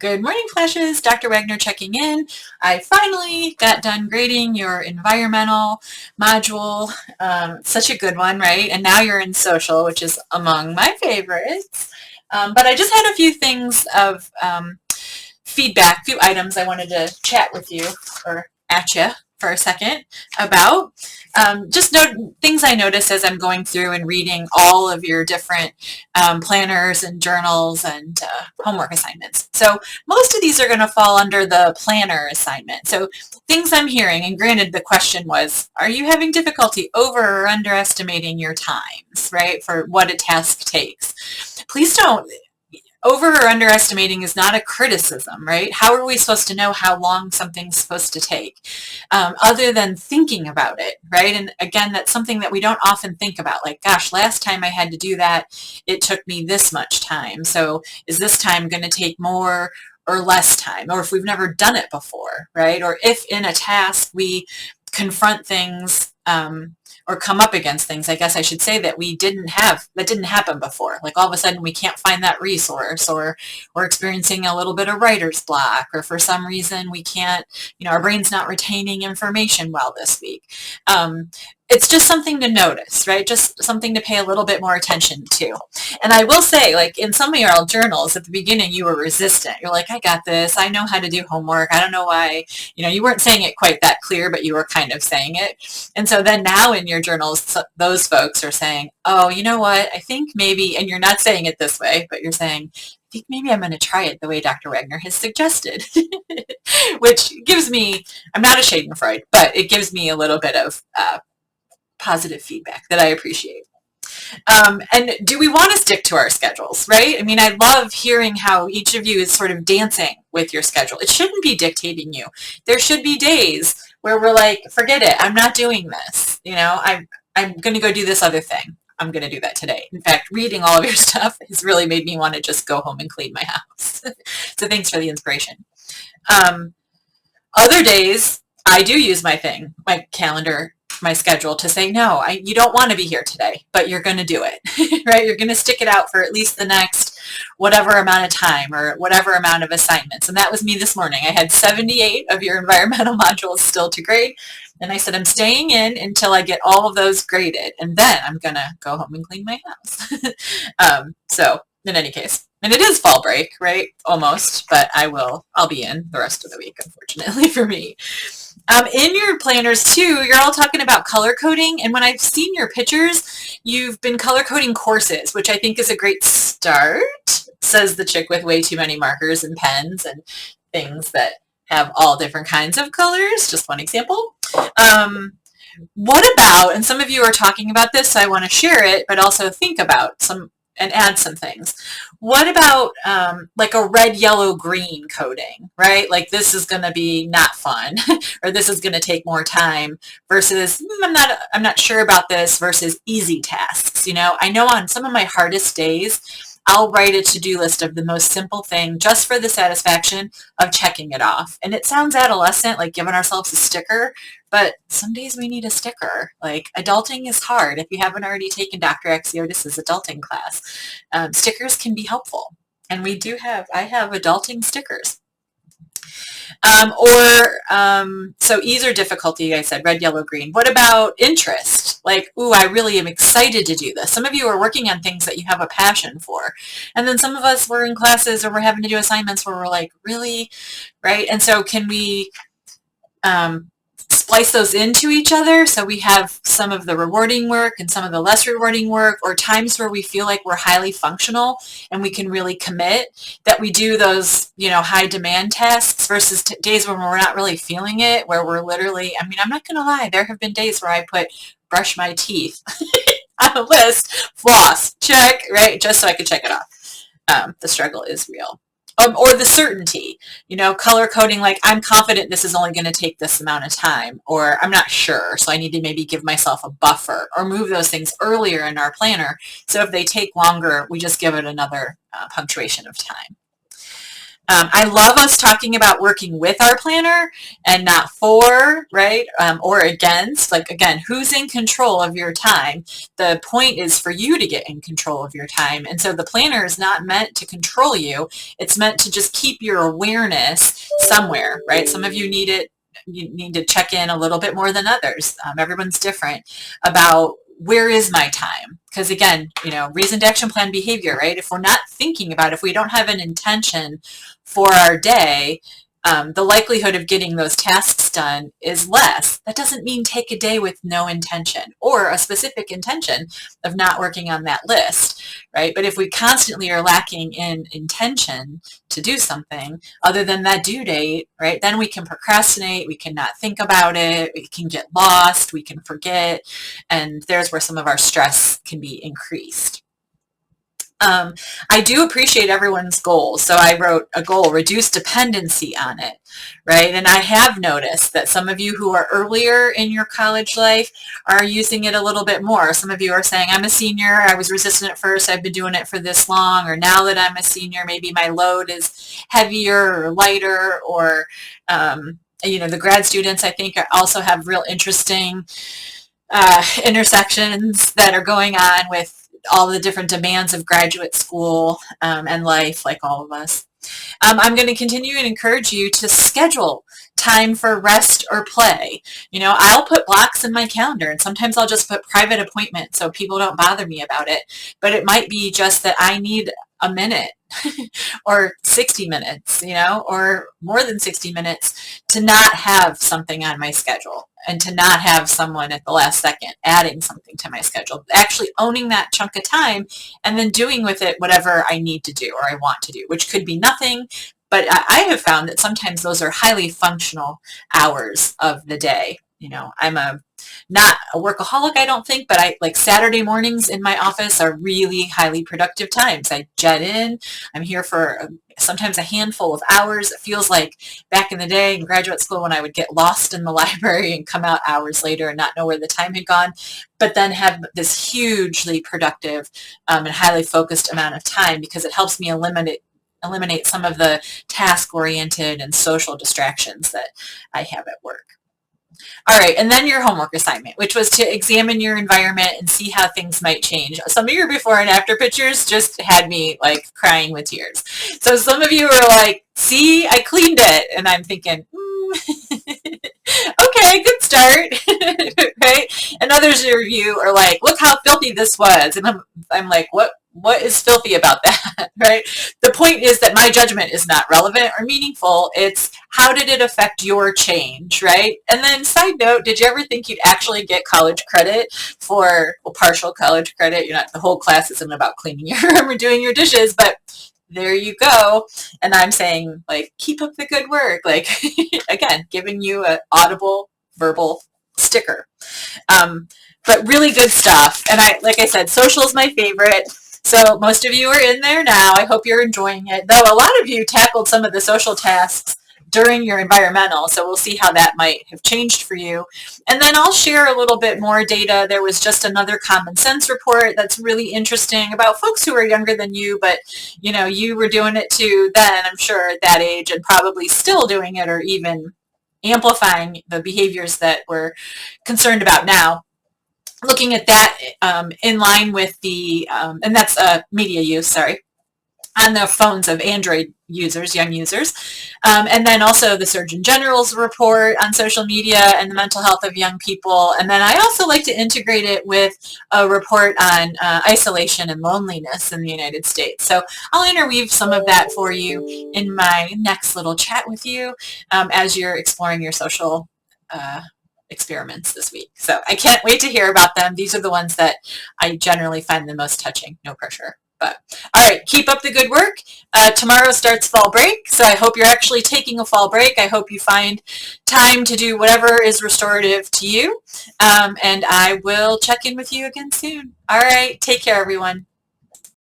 Good morning, Flashes. Dr. Wagner checking in. I finally got done grading your environmental module. Such a good one, right? And now you're in social, which is among my favorites. But I just had a few things of feedback, a few items I wanted to chat with you or at you for a second about. Just things I notice as I'm going through and reading all of your different planners and journals and homework assignments. So most of these are going to fall under the planner assignment. So things I'm hearing, and granted the question was, are you having difficulty over or underestimating your times, right, for what a task takes? Please don't. Over or underestimating is not a criticism, right? How are we supposed to know how long something's supposed to take other than thinking about it, right? And again, that's something that we don't often think about. Like, gosh, last time I had to do that, it took me this much time. So is this time going to take more or less time? Or if we've never done it before, right? Or if in a task we confront things or come up against things, I guess I should say, that didn't happen before. Like all of a sudden we can't find that resource, or we're experiencing a little bit of writer's block, or for some reason we can't, our brain's not retaining information well this week. It's just something to notice, right? Just something to pay a little bit more attention to. And I will say, like in some of your old journals, at the beginning you were resistant. You're like, I got this. I know how to do homework. I don't know why. You weren't saying it quite that clear, but you were kind of saying it. And so then now in your journals, those folks are saying, oh, you know what? I think maybe, and you're not saying it this way, but you're saying, I think maybe I'm going to try it the way Dr. Wagner has suggested, which gives me, I'm not a Schadenfreude, but it gives me a little bit of positive feedback that I appreciate. And do we want to stick to our schedules, right? I mean, I love hearing how each of you is sort of dancing with your schedule. It shouldn't be dictating you. There should be days where we're like, forget it, I'm not doing this. I'm going to go do this other thing. I'm going to do that today. In fact, reading all of your stuff has really made me want to just go home and clean my house. So thanks for the inspiration. Other days, I do use my calendar, my schedule, to say, no, you don't want to be here today, but you're going to do it, right? You're going to stick it out for at least the next whatever amount of time or whatever amount of assignments. And that was me this morning. I had 78 of your environmental modules still to grade. And I said, I'm staying in until I get all of those graded. And then I'm going to go home and clean my house. So in any case, and it is fall break, right? Almost, but I'll be in the rest of the week, unfortunately for me. In your planners too, you're all talking about color coding, and when I've seen your pictures, you've been color coding courses, which I think is a great start, says the chick with way too many markers and pens and things that have all different kinds of colors. Just one example. What about, and some of you are talking about this, so I want to share it, but also think about some and add some things. What about like a red, yellow, green coding, right? Like this is going to be not fun, or this is going to take more time versus I'm not sure about this versus easy tasks. I know on some of my hardest days, I'll write a to-do list of the most simple thing just for the satisfaction of checking it off. And it sounds adolescent, like giving ourselves a sticker, but some days we need a sticker. Like adulting is hard. If you haven't already taken Dr. Axiotis' adulting class, stickers can be helpful. And I have adulting stickers. So ease or difficulty, I said, red, yellow, green. What about interest? Like, ooh, I really am excited to do this. Some of you are working on things that you have a passion for. And then some of us were in classes or we're having to do assignments where we're like, really? Right? And so can we splice those into each other so we have some of the rewarding work and some of the less rewarding work, or times where we feel like we're highly functional and we can really commit, that we do those high demand tasks versus days when we're not really feeling it, where we're literally, I'm not going to lie, there have been days where I put brush my teeth on a list, floss, check, right, just so I could check it off. The struggle is real. Or the certainty, color coding, like I'm confident this is only going to take this amount of time, or I'm not sure, so I need to maybe give myself a buffer, or move those things earlier in our planner. So if they take longer, we just give it another punctuation of time. I love us talking about working with our planner and not for, right? Or against. Like, again, who's in control of your time? The point is for you to get in control of your time. And so the planner is not meant to control you. It's meant to just keep your awareness somewhere, right? Some of you need it. You need to check in a little bit more than others. Everyone's different about where is my time? Because again, reasoned action plan behavior, right? If we're not thinking about, if we don't have an intention for our day, the likelihood of getting those tasks done is less. That doesn't mean take a day with no intention or a specific intention of not working on that list, right? But if we constantly are lacking in intention to do something other than that due date, right, then we can procrastinate, we can not think about it, we can get lost, we can forget, and there's where some of our stress can be increased. I do appreciate everyone's goals. So I wrote a goal, reduce dependency on it, right? And I have noticed that some of you who are earlier in your college life are using it a little bit more. Some of you are saying, I'm a senior, I was resistant at first, I've been doing it for this long, or now that I'm a senior, maybe my load is heavier or lighter, or, the grad students, I think, also have real interesting intersections that are going on with all the different demands of graduate school and life, like all of us. I'm going to continue and encourage you to schedule time for rest or play. I'll put blocks in my calendar, and sometimes I'll just put private appointments so people don't bother me about it. But it might be just that I need a minute or 60 minutes, or more than 60 minutes to not have something on my schedule and to not have someone at the last second adding something to my schedule, actually owning that chunk of time and then doing with it whatever I need to do or I want to do, which could be nothing. But I have found that sometimes those are highly functional hours of the day. I'm not a workaholic, I don't think, but like Saturday mornings in my office are really highly productive times. I jet in, I'm here for sometimes a handful of hours. It feels like back in the day in graduate school when I would get lost in the library and come out hours later and not know where the time had gone, but then have this hugely productive and highly focused amount of time because it helps me eliminate some of the task-oriented and social distractions that I have at work. All right, and then your homework assignment, which was to examine your environment and see how things might change. Some of your before and after pictures just had me like crying with tears. So some of you are like, see, I cleaned it. And I'm thinking, okay, good start, right? And others of you are like, look how filthy this was. And I'm like, what is filthy about that, right? The point is that my judgment is not relevant or meaningful. It's how did it affect your change, right? And then side note, did you ever think you'd actually get college credit for, partial college credit? The whole class isn't about cleaning your room or doing your dishes, but there you go. And I'm saying, like, keep up the good work. Like, again, giving you an audible verbal sticker. But really good stuff. And like I said, social is my favorite. So most of you are in there now. I hope you're enjoying it. Though a lot of you tackled some of the social tasks during your environmental, so we'll see how that might have changed for you. And then I'll share a little bit more data. There was just another common sense report that's really interesting about folks who are younger than you, but you were doing it too then, I'm sure, at that age, and probably still doing it or even amplifying the behaviors that we're concerned about now. Looking at that in line with the, and that's media use, sorry, on the phones of Android users, young users. And then also the Surgeon General's report on social media and the mental health of young people. And then I also like to integrate it with a report on isolation and loneliness in the United States. So I'll interweave some of that for you in my next little chat with you as you're exploring your social experiments this week. So I can't wait to hear about them. These are the ones that I generally find the most touching. No pressure. But all right, keep up the good work. Tomorrow starts fall break, so I hope you're actually taking a fall break. I hope you find time to do whatever is restorative to you. And I will check in with you again soon. All right, take care, everyone.